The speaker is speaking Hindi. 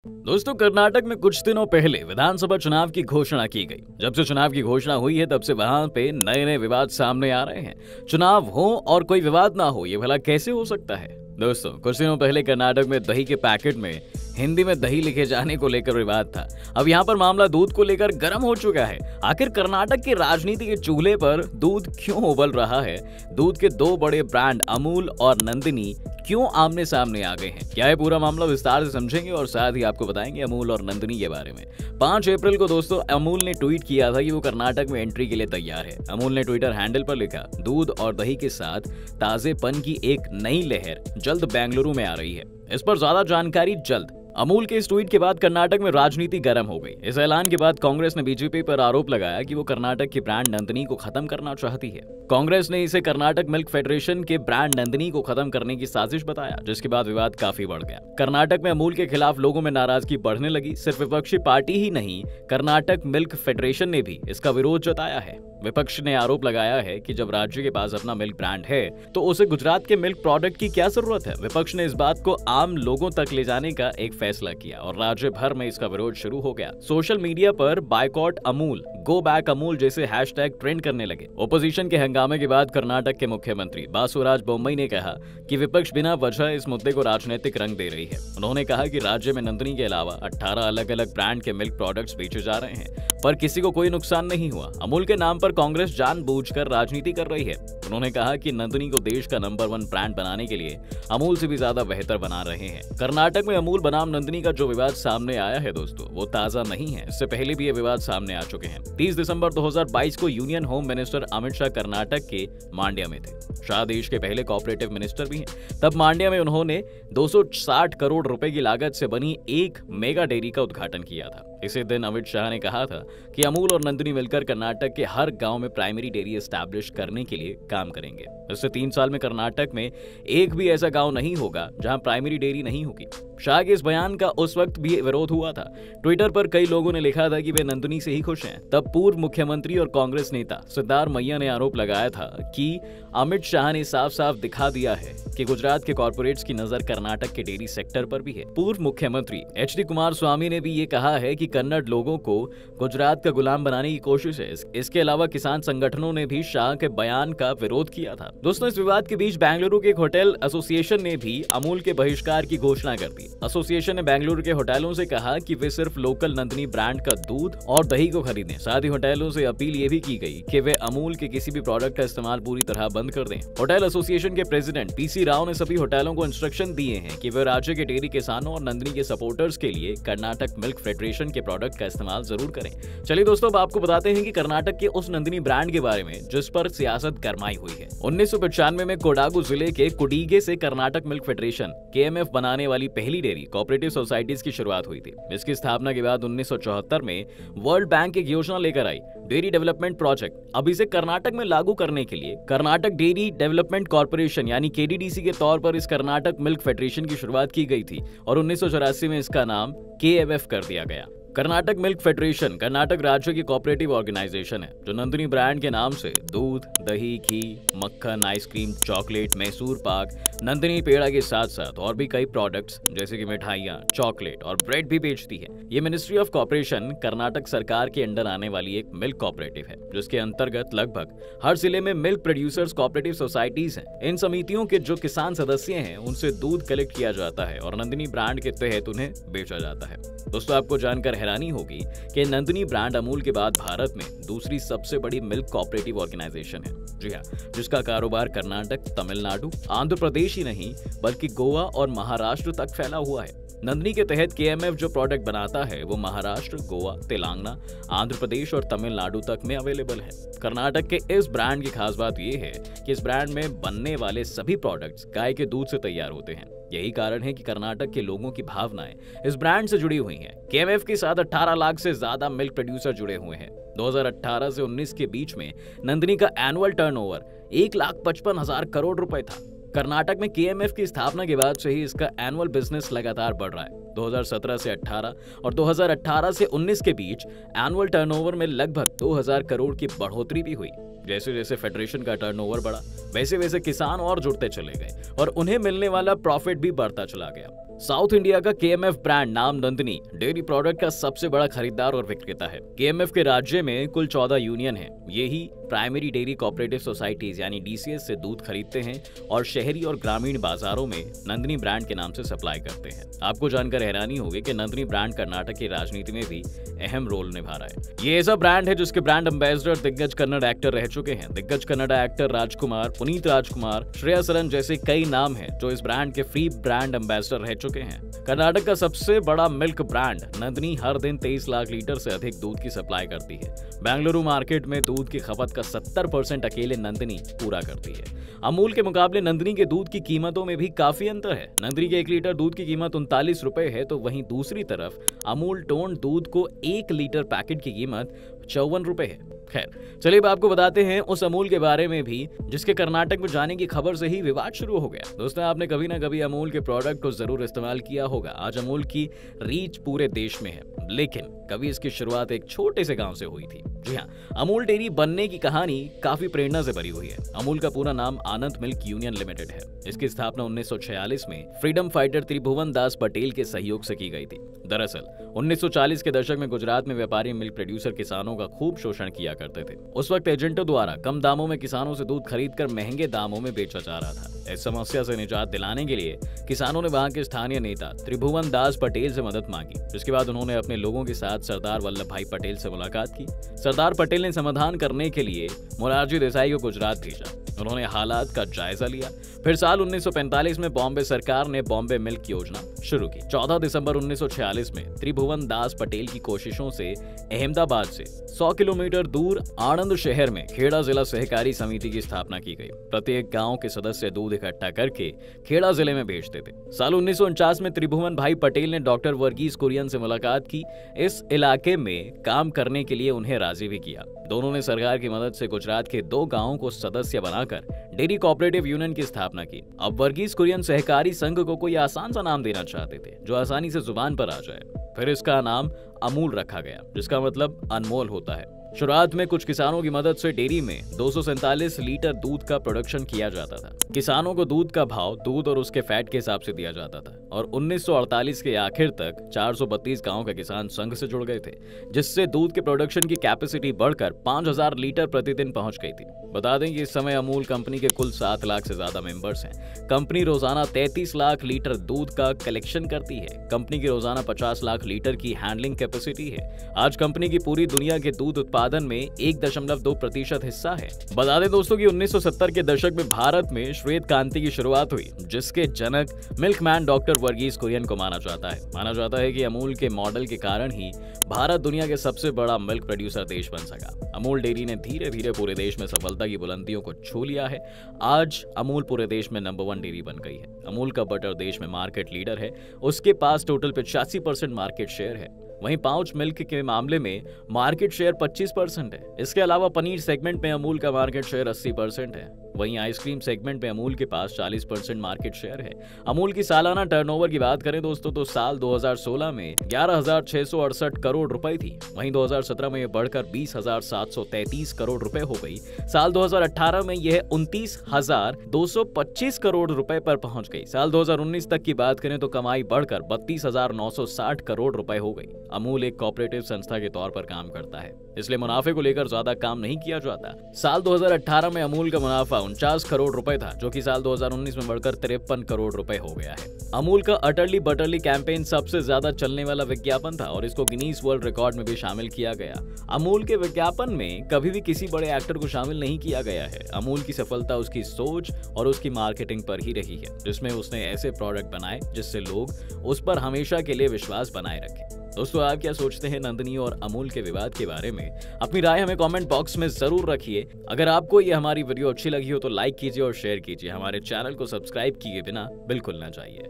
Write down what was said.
दोस्तों, कर्नाटक में कुछ दिनों पहले विधानसभा चुनाव की घोषणा की गई। जब से चुनाव की घोषणा हुई है तब से वहां पे नए नए विवाद सामने आ रहे हैं। चुनाव हो और कोई विवाद ना हो, ये भला कैसे हो सकता है? दोस्तों, कुछ दिनों पहले कर्नाटक में दही के पैकेट में हिंदी में दही लिखे जाने को लेकर विवाद था। अब यहाँ पर मामला दूध को लेकर गर्म हो चुका है। आखिर कर्नाटक की राजनीति के चूल्हे पर दूध क्यों उबल रहा है? दूध के दो बड़े ब्रांड अमूल और नंदिनी क्यों आमने सामने आ गए हैं? क्या है पूरा मामला, विस्तार से समझेंगे और साथ ही आपको बताएंगे अमूल और नंदिनी के बारे में। 5 अप्रैल को दोस्तों अमूल ने ट्वीट किया था कि वो कर्नाटक में एंट्री के लिए तैयार है। अमूल ने ट्विटर हैंडल पर लिखा, दूध और दही के साथ ताजेपन की एक नई लहर जल्द बेंगलुरु में आ रही है। इस पर ज्यादा जानकारी जल्द। अमूल के इस ट्वीट के बाद कर्नाटक में राजनीति गर्म हो गई। इस ऐलान के बाद कांग्रेस ने बीजेपी पर आरोप लगाया कि वो कर्नाटक की ब्रांड नंदिनी को खत्म करना चाहती है। कांग्रेस ने इसे कर्नाटक मिल्क फेडरेशन के ब्रांड नंदिनी को खत्म करने की साजिश बताया, जिसके बाद विवाद काफी बढ़ गया। कर्नाटक में अमूल के खिलाफ लोगों में नाराजगी बढ़ने लगी। सिर्फ विपक्षी पार्टी ही नहीं, कर्नाटक मिल्क फेडरेशन ने भी इसका विरोध जताया है। विपक्ष ने आरोप लगाया है कि जब राज्य के पास अपना मिल्क ब्रांड है तो उसे गुजरात के मिल्क प्रोडक्ट की क्या जरूरत है। विपक्ष ने इस बात को आम लोगों तक ले जाने का एक फैसला किया और राज्य भर में इसका विरोध शुरू हो गया। सोशल मीडिया पर boycott Amul, go back Amul जैसे हैशटैग ट्रेंड करने लगे। ओपोजिशन के हंगामे के बाद कर्नाटक के मुख्यमंत्री बासुराज बोम्मई ने कहा कि विपक्ष बिना वजह इस मुद्दे को राजनीतिक रंग दे रही है। उन्होंने कहा कि राज्य में नंदिनी के अलावा 18 अलग अलग ब्रांड के मिल्क प्रोडक्ट्स बेचे जा रहे हैं, पर किसी को कोई नुकसान नहीं हुआ। अमूल के नाम पर कांग्रेस जानबूझकर राजनीति कर रही है। उन्होंने कहा कि नंदिनी को देश का नंबर 1 ब्रांड बनाने के लिए अमूल से भी ज्यादा बेहतर बना रहे हैं। कर्नाटक में अमूल बनाम नंदिनी का जो विवाद सामने आया है दोस्तों, वो ताजा नहीं है। इससे पहले भी ये विवाद सामने आ चुके हैं। 30 दिसंबर 2022 को union home minister Amit Shah Karnataka के मांड्या में थे। शाह देश के पहले कोऑपरेटिव मिनिस्टर भी हैं। तब मांड्या में उन्होंने 260 करोड़ रुपए की लागत से बनी एक मेगा डेयरी का उद्घाटन किया था। इसी दिन अमित शाह ने कहा था कि अमूल और नंदिनी मिलकर कर्नाटक के हर गांव में प्राइमरी डेयरी एस्टैब्लिश करने के लिए काम करेंगे। इससे 3 साल में कर्नाटक में एक भी ऐसा गांव नहीं होगा जहां प्राइमरी डेयरी नहीं होगी। शाह के इस बयान का उस वक्त भी विरोध हुआ था। ट्विटर पर कई लोगों ने लिखा था कि वे नंदिनी से ही खुश हैं। तब पूर्व मुख्यमंत्री और कांग्रेस नेता सिद्धार्थ मैया ने आरोप लगाया था कि अमित शाह ने साफ साफ दिखा दिया है कि गुजरात के कॉर्पोरेट्स की नजर कर्नाटक के डेयरी सेक्टर पर भी है। पूर्व मुख्यमंत्री एचडी कुमारस्वामी ने भी ये कहा है कि कन्नड़ लोगों को गुजरात का गुलाम बनाने की कोशिश है। इसके अलावा किसान संगठनों ने भी शाह के बयान का विरोध किया था। दोस्तों, इस विवाद के बीच बेंगलुरु के एक होटल एसोसिएशन ने भी अमूल के बहिष्कार की घोषणा कर दी। एसोसिएशन ने बेंगलुरु के होटलों से कहा कि वे सिर्फ लोकल नंदिनी ब्रांड का दूध और दही को खरीदें। साथ ही होटलों से अपील ये भी की गई कि वे अमूल के किसी भी प्रोडक्ट का इस्तेमाल पूरी तरह बंद कर दें। होटल एसोसिएशन के प्रेसिडेंट पीसी राव ने सभी होटलों को इंस्ट्रक्शन दिए हैं कि वे राज्य के डेयरी किसानों और नंदिनी के सपोर्टर्स के लिए कर्नाटक मिल्क फेडरेशन के प्रोडक्ट का इस्तेमाल जरूर करें। चलिए दोस्तों, अब आपको बताते हैं कि कर्नाटक के उस नंदिनी ब्रांड के बारे में जिस पर सियासत गरमाई हुई है। 1995 में कोडागु जिले के कुडीगे से कर्नाटक मिल्क फेडरेशन केएमएफ बनाने वाली पहली डेयरी कोऑपरेटिव सोसाइटीज की शुरुआत हुई थी। इसकी स्थापना के बाद 1974 में वर्ल्ड बैंक एक योजना लेकर आई, डेयरी डेवलपमेंट प्रोजेक्ट। अब इसे कर्नाटक में लागू करने के लिए कर्नाटक डेयरी डेवलपमेंट कॉर्पोरेशन यानी केडीडीसी के तौर पर इस कर्नाटक मिल्क फेडरेशन की शुरुआत की गई थी और 1984 में इसका नाम केएमएफ कर दिया गया। कर्नाटक मिल्क फेडरेशन कर्नाटक राज्य की कोऑपरेटिव ऑर्गेनाइजेशन है जो नंदिनी ब्रांड के नाम से दूध, दही, घी, मक्खन, आइसक्रीम, चॉकलेट, मैसूर पाक, नंदिनी पेड़ा के साथ साथ और भी कई प्रोडक्ट्स जैसे कि मिठाइयाँ, चॉकलेट और ब्रेड भी बेचती है। ये मिनिस्ट्री ऑफ कॉर्पोरेशन कर्नाटक सरकार के अंडर आने वाली एक मिल्क कोऑपरेटिव है, जिसके अंतर्गत लगभग हर जिले में मिल्क प्रोड्यूसर्स कोऑपरेटिव सोसाइटीज हैं। इन समितियों के जो किसान सदस्य हैं उनसे दूध कलेक्ट किया जाता है और नंदिनी ब्रांड के तहत उन्हें बेचा जाता है। दोस्तों, आपको जानकर हैरानी होगी कि नंदिनी ब्रांड अमूल के बाद भारत में दूसरी सबसे बड़ी मिल्क कोऑपरेटिव ऑर्गेनाइजेशन है। जी हाँ, जिसका कारोबार कर्नाटक, तमिलनाडु, आंध्र प्रदेश ही नहीं बल्कि गोवा और महाराष्ट्र तक फैला हुआ है। नंदिनी के तहत केएमएफ जो प्रोडक्ट बनाता है वो महाराष्ट्र, गोवा, तेलंगाना, आंध्र प्रदेश और तमिलनाडु तक में अवेलेबल है। कर्नाटक के इस ब्रांड की खास बात यह है कि इस ब्रांड में बनने वाले सभी प्रोडक्ट्स गाय के दूध से तैयार होते हैं। यही कारण है कि कर्नाटक के लोगों की भावनाएं इस ब्रांड से जुड़ी हुई हैं। केएमएफ के साथ 18 लाख से ज्यादा मिल्क प्रोड्यूसर जुड़े हुए हैं। 2018 से 19 के बीच में नंदिनी का एनुअल टर्नओवर 1,55,000 करोड़ रुपए था। कर्नाटक में केएमएफ की स्थापना के बाद से ही इसका एनुअल बिजनेस लगातार बढ़ रहा है। 2017 से 18 और 2018 से 19 के बीच एनुअल टर्नओवर में लगभग 2,000 करोड़ की बढ़ोतरी भी हुई। जैसे जैसे फेडरेशन का टर्नओवर बढ़ा वैसे वैसे किसान और जुड़ते चले गए और उन्हें मिलने वाला प्रॉफिट भी बढ़ता चला गया। साउथ इंडिया का केएमएफ ब्रांड नाम नंदिनी डेयरी प्रोडक्ट का सबसे बड़ा खरीदार और विक्रेता है। केएमएफ के राज्य में कुल 14 यूनियन है। यही प्राइमरी डेयरी कोऑपरेटिव सोसाइटीज यानी डीसीएस से दूध खरीदते हैं और शहरी और ग्रामीण बाजारों में नंदिनी ब्रांड के नाम से सप्लाई करते हैं। आपको जानकर हैरानी होगी कि नंदिनी ब्रांड कर्नाटक की राजनीति में भी अहम रोल निभा रहा है। ये ऐसा ब्रांड है जिसके ब्रांड एम्बेसडर दिग्गज कन्नड़ एक्टर रह चुके हैं। दिग्गज कन्नड़ एक्टर राजकुमार, पुनीत राजकुमार, श्रेया सरन जैसे कई नाम हैं जो इस ब्रांड के फ्री ब्रांड एम्बेसडर रह चुके हैं। कर्नाटक का सबसे बड़ा मिल्क ब्रांड नंदिनी हर दिन 23 लाख लीटर से अधिक दूध की सप्लाई करती है। बेंगलुरु मार्केट में दूध की खपत का 70% अकेले नंदिनी पूरा करती है। अमूल के मुकाबले नंदिनी के दूध की कीमतों में भी काफी अंतर है। नंदिनी के 1 लीटर दूध की कीमत 39 रुपए है, तो वहीं दूसरी तरफ अमूल टोन दूध को 1 लीटर पैकेट की कीमत 54 रुपए है। खैर, चलिए अब आपको बताते हैं उस अमूल के बारे में भी जिसके कर्नाटक में जाने की खबर से ही विवाद शुरू हो गया। दोस्तों, आपने कभी ना कभी अमूल के प्रोडक्ट को जरूर इस्तेमाल किया होगा। आज अमूल की रीच पूरे देश में है, लेकिन कभी इसकी शुरुआत एक छोटे से गांव से हुई थी। जी हाँ, अमूल डेयरी बनने की कहानी काफी प्रेरणा से भरी हुई है। अमूल का पूरा नाम आनंद मिल्क यूनियन लिमिटेड है। इसकी स्थापना 1946 में फ्रीडम फाइटर त्रिभुवन दास पटेल के सहयोग से की गई थी। दरअसल 1940 के दशक में गुजरात में व्यापारी मिल्क प्रोड्यूसर किसानों का खूब शोषण किया करते थे। उस वक्त एजेंटों द्वारा कम दामों में किसानों से दूध खरीदकर महंगे दामों में बेचा जा रहा था। इस समस्या से निजात दिलाने के लिए किसानों ने वहां के स्थानीय नेता त्रिभुवन दास पटेल से मदद मांगी। जिसके बाद उन्होंने अपने लोगों के साथ सरदार वल्लभ भाई पटेल से मुलाकात की। सरदार पटेल ने समाधान करने के लिए मोरारजी देसाई को गुजरात भेजा। उन्होंने हालात का जायजा लिया। फिर साल 1945 में बॉम्बे सरकार ने बॉम्बे मिल्क योजना शुरू की। 14 दिसंबर 1946 में त्रिभुवन दास पटेल की कोशिशों से अहमदाबाद से 100 किलोमीटर दूर आणंद शहर में खेड़ा जिला सहकारी समिति की स्थापना की गई। प्रत्येक गांव के सदस्य दूध इकट्ठा करके खेड़ा जिले में भेजते थे। साल 1949 में त्रिभुवन भाई पटेल ने डॉक्टर वर्गीस कुरियन से मुलाकात की। इस इलाके में काम करने के लिए उन्हें राजी भी किया। दोनों ने सरकार की मदद से गुजरात के 2 गांवों को सदस्य बनाकर डेयरी कोऑपरेटिव यूनियन की स्थापना की। अब वर्गीस कुरियन सहकारी संघ को कोई आसान सा नाम देना चाहते थे जो आसानी से जुबान पर आ जाए। फिर इसका नाम अमूल रखा गया, जिसका मतलब अनमोल होता है। शुरुआत में कुछ किसानों की मदद से डेयरी में 247 लीटर दूध का प्रोडक्शन किया जाता था। किसानों को दूध का भाव दूध और उसके फैट के हिसाब से दिया जाता था और 1948 के आखिर तक 432 गांव के किसान संघ से जुड़ गए थे, जिससे दूध के प्रोडक्शन की कैपेसिटी बढ़कर 5000 लीटर प्रतिदिन पहुंच गई थी। बता दें कि इस समय अमूल कंपनी के कुल 7 लाख से ज्यादा मेंबर्स हैं। कंपनी रोजाना 33 लाख लीटर दूध का कलेक्शन करती है। कंपनी की रोजाना 50 लाख लीटर की हैंडलिंग कैपेसिटी है। आज कंपनी की पूरी दुनिया के दूध उत्पादन में 1.2% हिस्सा है। बता दें दोस्तों कि 1970 के दशक में भारत में श्वेत क्रांति की शुरुआत हुई, जिसके जनक मिल्कमैन डॉक्टर वर्गीस कुरियन को माना जाता है कि अमूल के मॉडल के कारण ही भारत दुनिया के सबसे बड़ा मिल्क प्रोड्यूसर देश बन सका। अमूल डेयरी ने धीरे धीरे पूरे देश में सफलता की बुलंदियों को छू लिया है। आज अमूल पूरे देश में नंबर 1 डेयरी बन गई है। अमूल का बटर देश में मार्केट लीडर है। उसके पास टोटल 85% मार्केट शेयर है। वहीं पाउच मिल्क के मामले में मार्केट शेयर 25% है। इसके अलावा पनीर सेगमेंट में अमूल का मार्केट शेयर 80% है। वहीं आइसक्रीम सेगमेंट में अमूल के पास 40% मार्केट शेयर है। अमूल की सालाना टर्नओवर की बात करें दोस्तों तो साल 2016 में 11,668 करोड़ रुपए थी। वहीं 2017 में यह बढ़कर 20,733 करोड़ रुपए हो गई। साल 2018 में यह 29,225 करोड़ रुपए पर पहुंच गई। साल 2019 तक की बात करें तो कमाई बढ़कर 32,960 करोड़ रुपए हो गई। अमूल एक कोऑपरेटिव संस्था के तौर पर काम करता है, इसलिए मुनाफे को लेकर ज्यादा काम नहीं किया जाता। साल 2018 में अमूल का मुनाफा 49 करोड़ रुपए था, जो कि साल 2019 में बढ़कर 53 करोड़ रुपए हो गया है। अमूल का अटरली बटरली कैंपेन सबसे ज्यादा चलने वाला विज्ञापन था और इसको गिनीज वर्ल्ड रिकॉर्ड में भी शामिल किया गया। अमूल के विज्ञापन में कभी भी किसी बड़े एक्टर को शामिल नहीं किया गया है। अमूल की सफलता उसकी सोच और उसकी मार्केटिंग पर ही रही है, जिसमें उसने ऐसे प्रोडक्ट बनाए जिससे लोग उस पर हमेशा के लिए विश्वास बनाए रखें। दोस्तों, आप क्या सोचते हैं नंदिनी और अमूल के विवाद के बारे में? अपनी राय हमें कमेंट बॉक्स में जरूर रखिए। अगर आपको ये हमारी वीडियो अच्छी लगी हो तो लाइक कीजिए और शेयर कीजिए। हमारे चैनल को सब्सक्राइब किए बिना बिल्कुल ना जाइए।